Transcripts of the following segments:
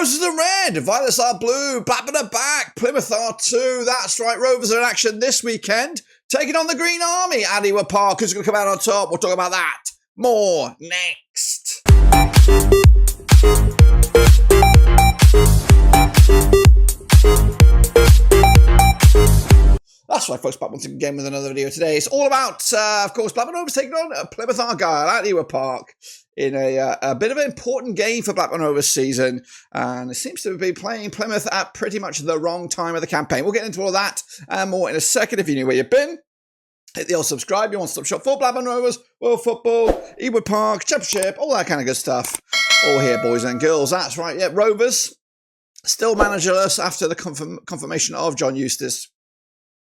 Roses are red, Violets are blue, Blackburn are back, Plymouth are too. That's right, Rovers are in action this weekend, taking on the Green Army at Ewood Park. Who's going to come out on top? We'll talk about that more next. That's right, folks, back once again with another video today. It's all about, of course, Blackburn Rovers taking on Plymouth Argyle at Ewood Park in a bit of an important game for Blackburn Rovers season. And it seems to be playing Plymouth at pretty much the wrong time of the campaign. We'll get into all that and more in a second. If you knew where you've been, hit the old subscribe, your one-stop shop for Blackburn Rovers, world football, Ewood Park, Championship, all that kind of good stuff. All here, boys and girls. That's right, yeah, Rovers still managerless after the confirmation of John Eustace.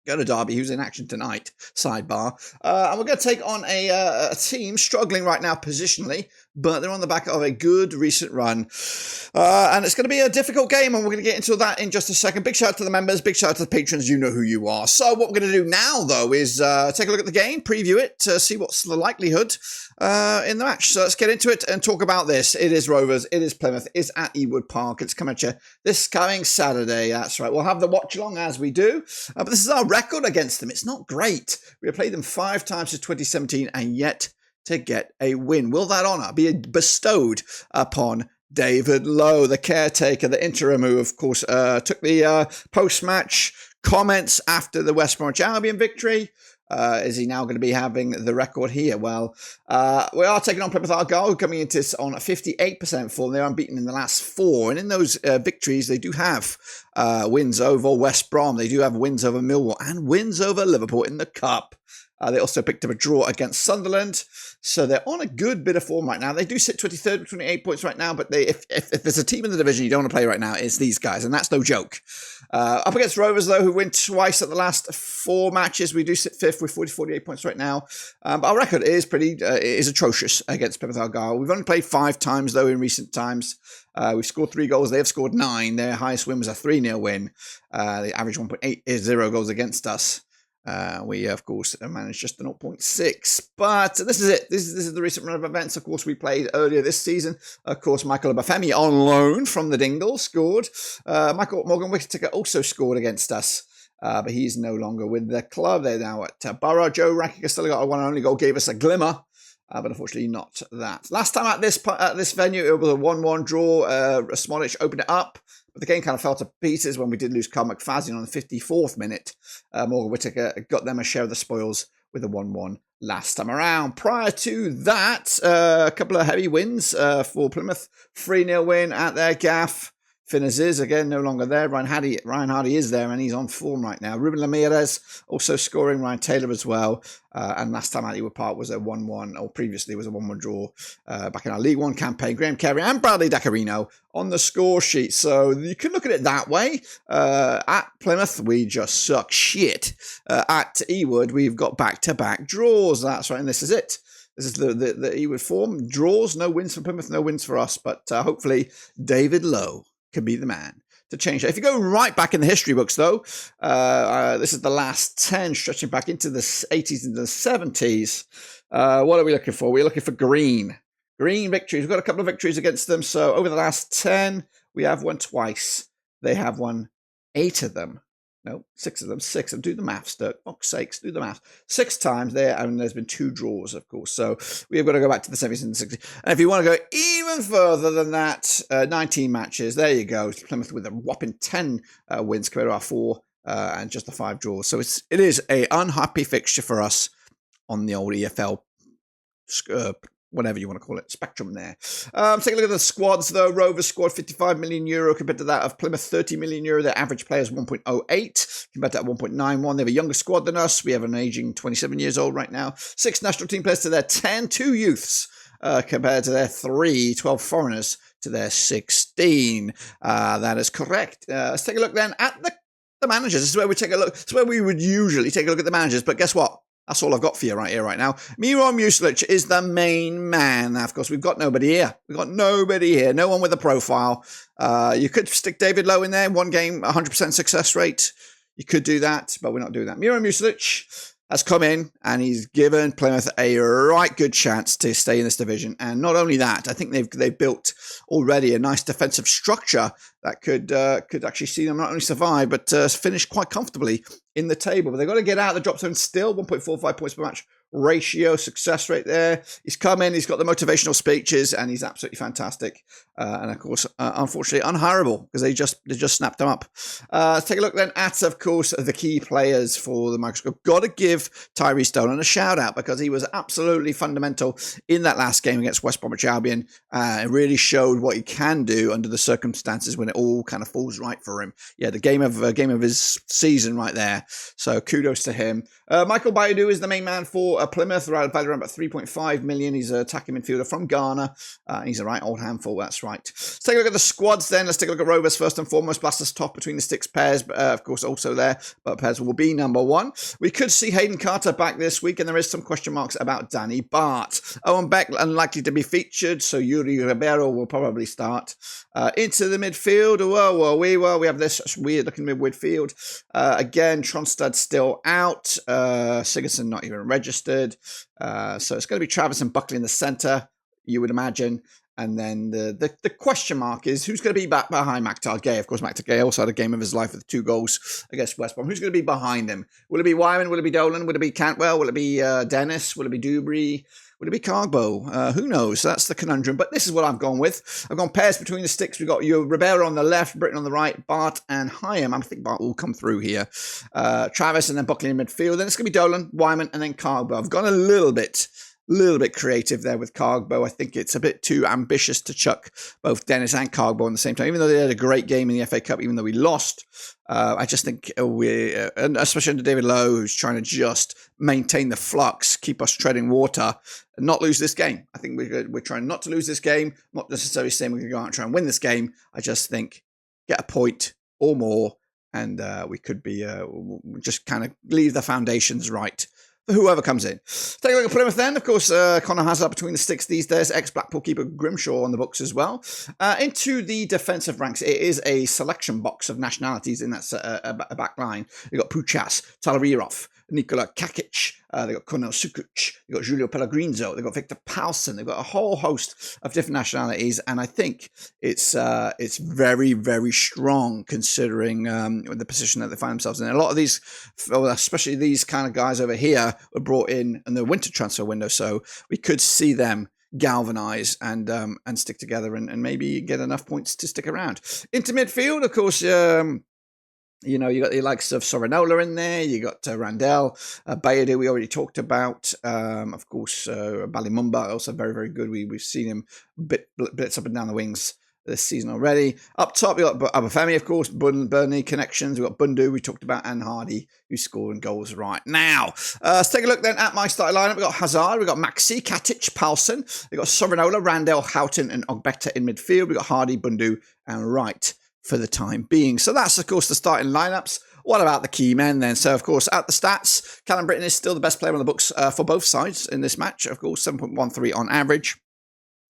Go to Derby, who's in action tonight, sidebar. And we're going to take on a team struggling right now positionally, but they're on the back of a good recent run. And it's going to be a difficult game, and we're going to get into that in just a second. Big shout out to the members, big shout out to the patrons, you know who you are. So what we're going to do now, though, is take a look at the game, preview it, see what's the likelihood in the match. So let's get into it and talk about this. It is Rovers, it is Plymouth, it's at Ewood Park. It's coming at you this coming Saturday. That's right. We'll have the watch along as we do. But this is our record against them. It's not great. We have played them 5 times since 2017 and yet to get a win. Will that honour be bestowed upon David Lowe, the caretaker, the interim, who of course took the post-match comments after the West Bromwich Albion victory? Is he now going to be having the record here? Well, we are taking on Plymouth Argyle, coming into this on a 58% form. They're unbeaten in the last 4. And in those victories, they do have wins over West Brom. They do have wins over Millwall and wins over Liverpool in the Cup. They also picked up a draw against Sunderland. So they're on a good bit of form right now. They do sit 23rd with 28 points right now, but if there's a team in the division you don't want to play right now, it's these guys, and that's no joke. Up against Rovers, though, who win twice at the last 4 matches, we do sit 5th with 48 points right now. But our record is is atrocious against Plymouth Argyle. We've only played 5 times, though, in recent times. We've scored 3 goals. They have scored 9. Their highest win was a 3-0 win. The average 1.8 is 0 goals against us. We, of course, managed just a 0.6. But this is it. This is the recent run of events. Of course, we played earlier this season. Of course, Michael Obafemi on loan from the Dingle scored. Michael Morgan Whittaker also scored against us. But he's no longer with the club. They're now at Borough. Joe Rakic still got a one and only goal, gave us a glimmer. But unfortunately not that. Last time at this venue, it was a 1-1 draw. Smollich opened it up. But the game kind of fell to pieces when we did lose Carl McFadden on the 54th minute. Morgan Whittaker got them a share of the spoils with a 1-1 last time around. Prior to that, a couple of heavy wins for Plymouth. 3-0 win at their gaff. Finners is, again, no longer there. Ryan Hardy is there, and he's on form right now. Ruben Ramirez also scoring. Ryan Taylor as well. And last time at Ewood Park was a 1-1, or previously was a 1-1 draw back in our League One campaign. Graham Carey and Bradley Dacarino on the score sheet. So you can look at it that way. At Plymouth, we just suck shit. At Ewood, we've got back-to-back draws. That's right, and this is it. This is the Ewood form. Draws, no wins for Plymouth, no wins for us. But hopefully David Lowe can be the man to change that. If you go right back in the history books, though, this is the last 10, stretching back into the 80s and the 70s. What are we looking for? We're looking for green victories. We've got a couple of victories against them. So over the last 10, we have won twice. They have won 8 of them. No, 6 of them. 6 of them. Do the maths, Dirk. Fuck's sakes, do the maths. 6 times there, and there's been 2 draws, of course. So we've got to go back to the 70s and the 60s. And if you want to go even further than that, 19 matches, there you go. Plymouth with a whopping 10 wins compared to our 4 and just the 5 draws. So it is a unhappy fixture for us on the old EFL whatever you want to call it, spectrum there. Take a look at the squads, though. Rovers scored €55 million compared to that of Plymouth, €30 million. Their average player is 1.08 compared to that 1.91. They have a younger squad than us. We have an aging 27 years old right now. 6 national team players to their 10, 2 youths compared to their 3, 12 foreigners to their 16. That is correct. Let's take a look then at the managers. This is where we take a look. This is where we would usually take a look at the managers, but guess what? That's all I've got for you right here, right now. Miron Muslic is the main man. Now, of course, we've got nobody here. We've got nobody here. No one with a profile. You could stick David Lowe in there. 1 game, 100% success rate. You could do that, but we're not doing that. Miron Muslic, has come in and he's given Plymouth a right good chance to stay in this division. And not only that, I think they've built already a nice defensive structure that could actually see them not only survive but finish quite comfortably in the table. But they've got to get out of the drop zone still. 1.45 points per match ratio, success rate there. He's come in, he's got the motivational speeches, and he's absolutely fantastic. And of course, unfortunately, unhireable because they just snapped him up. Let's take a look then at, of course, the key players for the microscope. Got to give Tyrese Dolan a shout out because he was absolutely fundamental in that last game against West Bromwich Albion. It really showed what he can do under the circumstances when it all kind of falls right for him. Yeah, the game of his season right there. So kudos to him. Michael Bayoudu is the main man for Plymouth, valued around about 3.5 million. He's an attacking midfielder from Ghana. He's a right old handful, that's right. Let's take a look at the squads then. Let's take a look at Rovers first and foremost. Blasters top between the sticks pairs, of course, also there, but pairs will be number one. We could see Hayden Carter back this week, and there is some question marks about Danny Bart. Owen Beck unlikely to be featured, so Yuri Ribeiro will probably start. Into the midfield, we have this weird looking midfield. Again, Tronstad still out. Sigurdsson not even registered. So it's going to be Travis and Buckley in the centre, you would imagine. And then the question mark is who's going to be back behind Maktar Gay. Of course, Maktar Gay also had a game of his life with 2 goals against West Brom. Who's going to be behind him? Will it be Wyman? Will it be Dolan? Will it be Cantwell? Will it be Dennis? Will it be Dewberry? Would it be Cargbo? Who knows? That's the conundrum. But this is what I've gone with. I've gone pairs between the sticks. We've got your Ribeiro on the left, Britton on the right, Bart and Hyam. I think Bart will come through here. Travis and then Buckley in midfield. Then it's going to be Dolan, Wyman, and then Cargbo. I've gone a little bit creative there with Cargbo. I think it's a bit too ambitious to chuck both Dennis and Cargbo at the same time. Even though they had a great game in the FA Cup, even though we lost, I just think and especially under David Lowe, who's trying to just maintain the flux, keep us treading water, and not lose this game. I think we're trying not to lose this game. Not necessarily saying we're going to go out and try and win this game. I just think get a point or more, and we could be just kind of leave the foundations right for whoever comes in. Take a look at Plymouth then. Of course, Connor Hazard between the sticks these days. Ex-Blackpool keeper Grimshaw on the books as well. Into the defensive ranks, it is a selection box of nationalities in that back line. You've got Puchas, Talarirov, Nikola Kakic, they've got Konel Sukuc, they've got Julio Pellegrinzo, they've got Victor Paulsen, they've got a whole host of different nationalities, and I think it's very, very strong considering the position that they find themselves in. A lot of these, especially these kind of guys over here, were brought in the winter transfer window, so we could see them galvanize and stick together and maybe get enough points to stick around. Into midfield, of course, you got the likes of Sorinola in there. You got Randell, Bayard, we already talked about. Of course, Balimumba, also very, very good. We've seen him bits up and down the wings this season already. Up top, you got Abafemi, of course, Burnley connections. We've got Bundu, we talked about, and Hardy, who's scoring goals right now. Let's take a look then at my starting lineup. We've got Hazard, we've got Maxi, Katic, Paulsen. We've got Sorinola, Randell, Houghton, and Ogbeta in midfield. We've got Hardy, Bundu, and Wright for the time being. So that's, of course, the starting lineups. What about the key men then? So, of course, at the stats, Callum Britton is still the best player on the books for both sides in this match. Of course, 7.13 on average.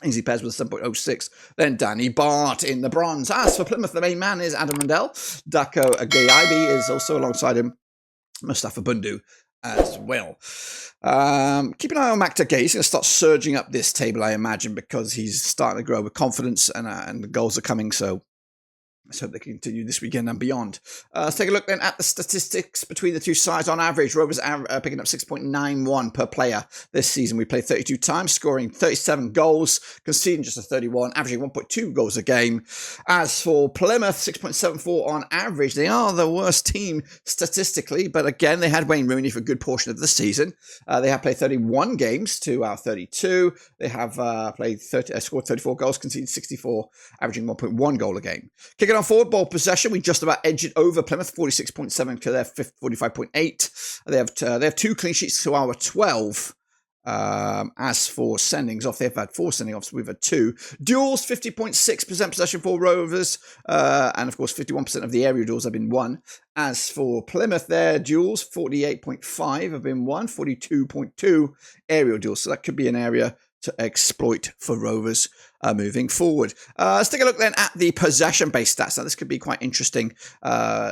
Easy pairs with 7.06. Then Danny Bart in the bronze. As for Plymouth, the main man is Adam Randell. Dako Agayaibi is also alongside him. Mustafa Bundu as well. Keep an eye on Maktar Gay. He's going to start surging up this table, I imagine, because he's starting to grow with confidence and the goals are coming. So let's hope they continue this weekend and beyond. Let's take a look then at the statistics between the two sides. On average, Rovers are picking up 6.91 per player this season. We played 32 times, scoring 37 goals, conceding just a 31, averaging 1.2 goals a game. As for Plymouth, 6.74 on average. They are the worst team statistically, but again, they had Wayne Rooney for a good portion of the season. They have played 31 games to our 32. They have scored 34 goals, conceded 64, averaging 1.1 goal a game. Kicking on forward, ball possession, we just about edged it over Plymouth, 46.7 to their 45.8. They have 2 clean sheets to our 12. As for sendings off, they've had 4 sending offs, we've had 2. Duels, 50.6% possession for Rovers, and of course 51% of the aerial duels have been won. As for Plymouth, their duels, 48.5 have been won, 42.2 aerial duels, so that could be an area to exploit for Rovers moving forward. Let's take a look then at the possession-based stats. Now, this could be quite interesting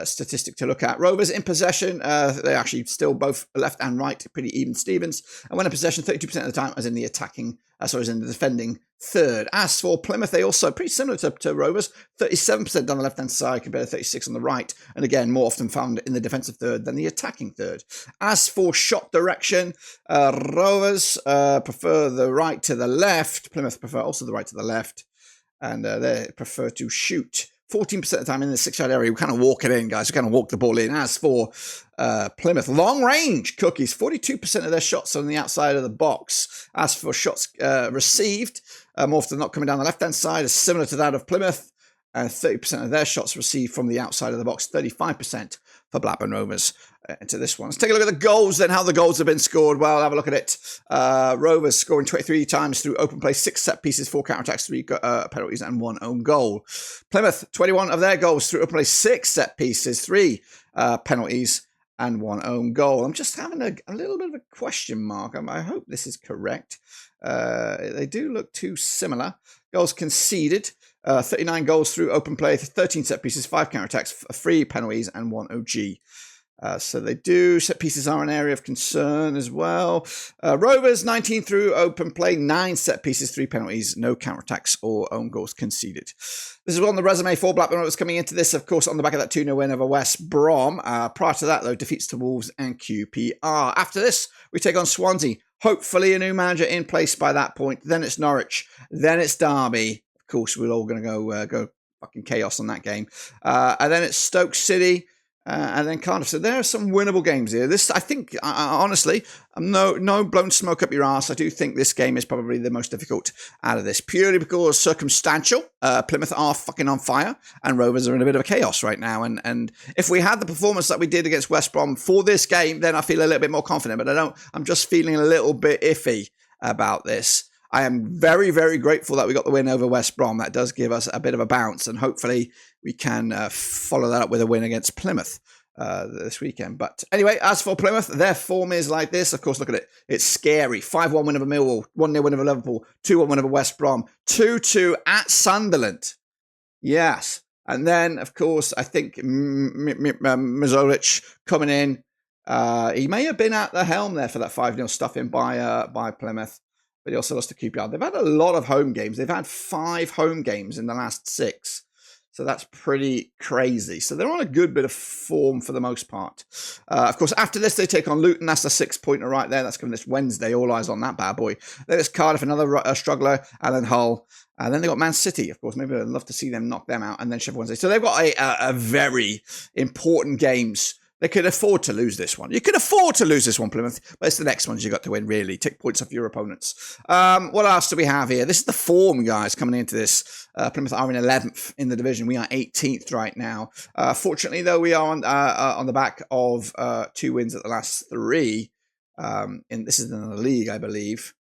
statistic to look at. Rovers in possession, they actually still both left and right, pretty even Stevens. And when in possession, 32% of the time as in the attacking, as in the defending third. As for Plymouth, they also pretty similar to Rovers, 37% down the left-hand side compared to 36 on the right. And again, more often found in the defensive third than the attacking third. As for shot direction, Rovers prefer the right to the left. Plymouth prefer also the right to the left. And they prefer to shoot 14% of the time in the 6-yard area. We kind of walk it in, guys. We kind of walk the ball in. As for Plymouth, long range cookies, 42% of their shots on the outside of the box. As for shots received, more often than not coming down the left-hand side, is similar to that of Plymouth. 30% of their shots received from the outside of the box, 35% for Blackburn Rovers into this one. Let's take a look at the goals then, how the goals have been scored. Well, have a look at it. Rovers scoring 23 times through open play, 6 set pieces, 4 counter-attacks, 3 penalties and 1 own goal. Plymouth, 21 of their goals through open play, 6 set pieces, 3 penalties and 1 own goal. I'm just having a little bit of a question mark. I hope this is correct. They do look too similar. Goals conceded. 39 goals through open play, 13 set pieces, 5 counter-attacks, 3 penalties, and 1 OG. So they do. Set pieces are an area of concern as well. Rovers, 19 through open play, 9 set pieces, 3 penalties, no counter-attacks or own goals conceded. This is on the resume for Blackburn Rovers coming into this, of course, on the back of that 2-0 win over West Brom. Prior to that, though, defeats to Wolves and QPR. After this, we take on Swansea. Hopefully a new manager in place by that point. Then it's Norwich. Then it's Derby. Of course, we're all going to go fucking chaos on that game. And then it's Stoke City and then Cardiff. So there are some winnable games here. This, I think, honestly, no blown smoke up your ass. I do think this game is probably the most difficult out of this, purely because circumstantial. Plymouth are fucking on fire and Rovers are in a bit of a chaos right now. And if we had the performance that we did against West Brom for this game, then I feel a little bit more confident. But I'm just feeling a little bit iffy about this. I am very, very grateful that we got the win over West Brom. That does give us a bit of a bounce, and hopefully we can follow that up with a win against Plymouth this weekend. But anyway, as for Plymouth, their form is like this. Of course, look at it. It's scary. 5-1 win over Millwall, 1-0 win over Liverpool, 2-1 win over West Brom, 2-2 at Sunderland. Yes. And then, of course, I think Mizolic coming in. He may have been at the helm there for that 5-0 stuffing by Plymouth. But he also lost to QPR. They've had a lot of home games. They've had 5 home games in the last 6. So that's pretty crazy. So they're on a good bit of form for the most part. Of course, after this, they take on Luton. That's a 6-pointer right there. That's coming this Wednesday. All eyes on that bad boy. Then it's Cardiff, another struggler, and then Hull. And then they got Man City, of course. Maybe I'd love to see them knock them out. And then Sheffield Wednesday. So they've got a very important games. They could afford to lose this one. You could afford to lose this one, Plymouth, but it's the next ones you got to win, really. Take points off your opponents. What else do we have here? This is the form, guys, coming into this. Plymouth are in 11th in the division. We are 18th right now. Fortunately, though, we are on the back of 2 wins at the last 3. This is in the league, I believe.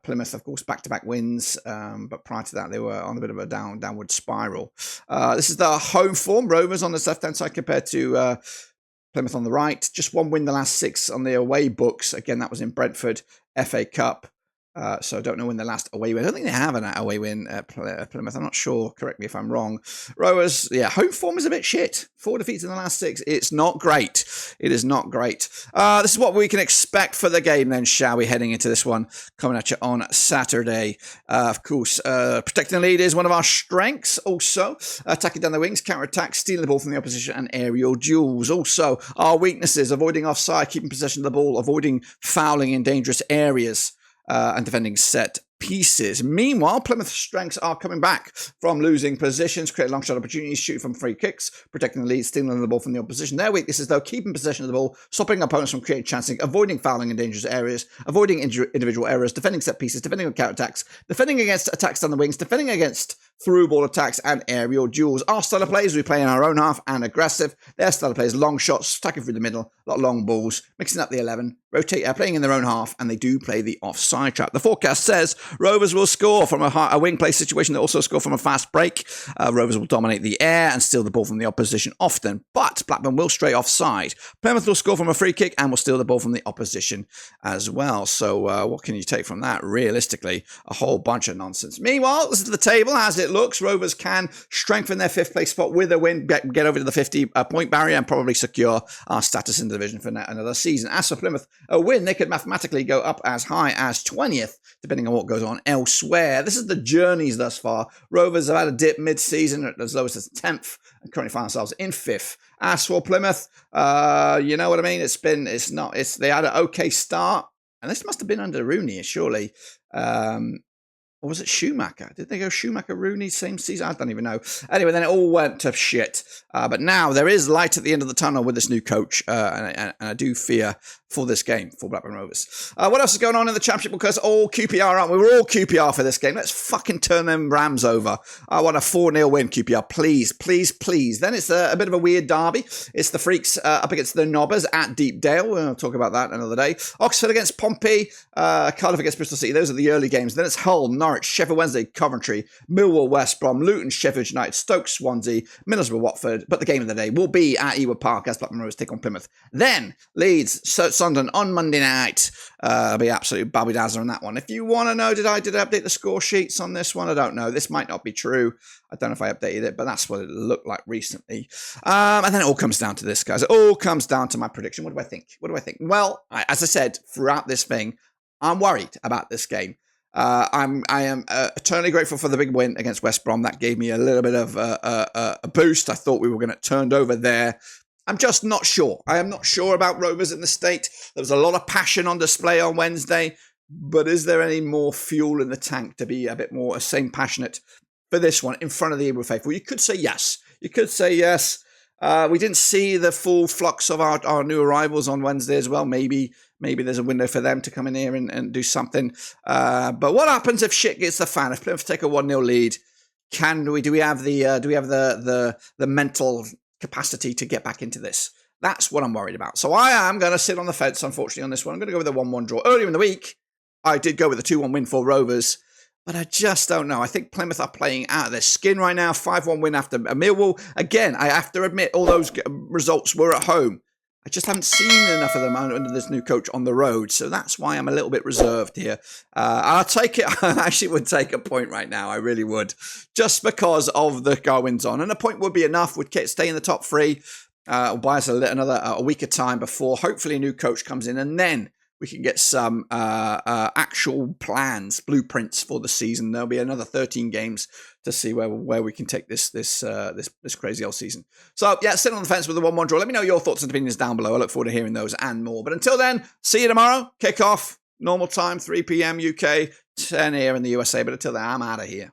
Plymouth, of course, back-to-back wins, but prior to that, they were on a bit of a downward spiral. This is the home form. Rovers on the left-hand side compared to Plymouth on the right. Just 1 win the last 6 on the away books. Again, that was in Brentford, FA Cup. So I don't know when the last away win. I don't think they have an away win at Plymouth. I'm not sure. Correct me if I'm wrong. Rovers, yeah, home form is a bit shit. 4 defeats in the last 6. It's not great. It is not great. This is what we can expect for the game then, shall we? Heading into this one, coming at you on Saturday. Of course, protecting the lead is one of our strengths. Also, attacking down the wings, counter-attack, stealing the ball from the opposition, and aerial duels. Also, our weaknesses, avoiding offside, keeping possession of the ball, avoiding fouling in dangerous areas. And defending set pieces. Meanwhile, Plymouth's strengths are coming back from losing positions, creating long shot opportunities, shooting from free kicks, protecting the lead, stealing the ball from the opposition. Their weaknesses, though, keeping possession of the ball, stopping opponents from creating chances, avoiding fouling in dangerous areas, avoiding individual errors, defending set pieces, defending on counter-attacks, defending against attacks down the wings, defending against through ball attacks and aerial duels. Our style of plays, we play in our own half and aggressive. Their style of plays, long shots, attacking through the middle, a lot of long balls, mixing up the 11, playing in their own half, and they do play the offside trap. The forecast says Rovers will score from a wing play situation. They also score from a fast break. Rovers will dominate the air and steal the ball from the opposition often, but Blackburn will stray offside. Plymouth will score from a free kick and will steal the ball from the opposition as well. So what can you take from that? Realistically, a whole bunch of nonsense. Meanwhile, this is the table as it looks. Rovers can strengthen their 5th place spot with a win, get over to the 50-point barrier and probably secure our status in the division for another season. As for Plymouth, a win, they could mathematically go up as high as 20th, depending on what goes on elsewhere. This is the journeys thus far. Rovers have had a dip mid-season at as low as 10th and currently find themselves in 5th. As for Plymouth, you know what I mean? They had an okay start, and this must have been under Rooney, surely. Or was it Schumacher? Did they go Schumacher, Rooney, same season? I don't even know. Anyway, then it all went to shit. But now there is light at the end of the tunnel with this new coach, and I do fear for this game for Blackburn Rovers. What else is going on in the Championship? Because all QPR, aren't we? We're all QPR for this game. Let's fucking turn them Rams over. I want a 4-0 win, QPR. Please, please, please. Then it's a bit of a weird derby. It's the Freaks up against the Nobbers at Deepdale. We'll talk about that another day. Oxford against Pompey. Cardiff against Bristol City. Those are the early games. Then it's Hull, Norwich, Sheffield Wednesday, Coventry, Millwall, West Brom, Luton, Sheffield United, Stoke, Swansea, Middlesbrough, Watford. But the game of the day will be at Ewood Park as Blackburn Rovers take on Plymouth. Then Leeds, Sunderland on Monday night. It'll be absolute babby-dazzler on that one. If you want to know, did I update the score sheets on this one? I don't know. This might not be true. I don't know if I updated it, but that's what it looked like recently. And then it all comes down to this, guys. It all comes down to my prediction. What do I think? Well, as I said, throughout this thing, I'm worried about this game. I am eternally grateful for the big win against West Brom. That gave me a little bit of a boost. I thought we were going to turn over there. I'm just not sure. I am not sure about Rovers in the state. There was a lot of passion on display on Wednesday, but is there any more fuel in the tank to be a bit more same passionate for this one in front of the Ewood faithful? You could say yes. We didn't see the full flux of our new arrivals on Wednesday as well. Maybe there's a window for them to come in here and do something. But what happens if shit gets the fan? If Plymouth take a 1-0 lead, do we have the mental capacity to get back into this? That's what I'm worried about. So I am going to sit on the fence, unfortunately, on this one. I'm going to go with a 1-1 draw. Earlier in the week, I did go with a 2-1 win for Rovers, but I just don't know. I think Plymouth are playing out of their skin right now. 5-1 win after Millwall. Again, I have to admit, all those results were at home. I just haven't seen enough of them under this new coach on the road. So that's why I'm a little bit reserved here. I'll take it. I actually would take a point right now. I really would. Just because of the goings on. And a point would be enough. Would stay in the top 3. Buy us a week of time before hopefully a new coach comes in. And then we can get some actual plans, blueprints for the season. There'll be another 13 games to see where we can take this crazy old season. So yeah, sit on the fence with the 1-1 draw. Let me know your thoughts and opinions down below. I look forward to hearing those and more. But until then, see you tomorrow. Kick off, normal time, 3 p.m. UK, 10 here in the USA. But until then, I'm out of here.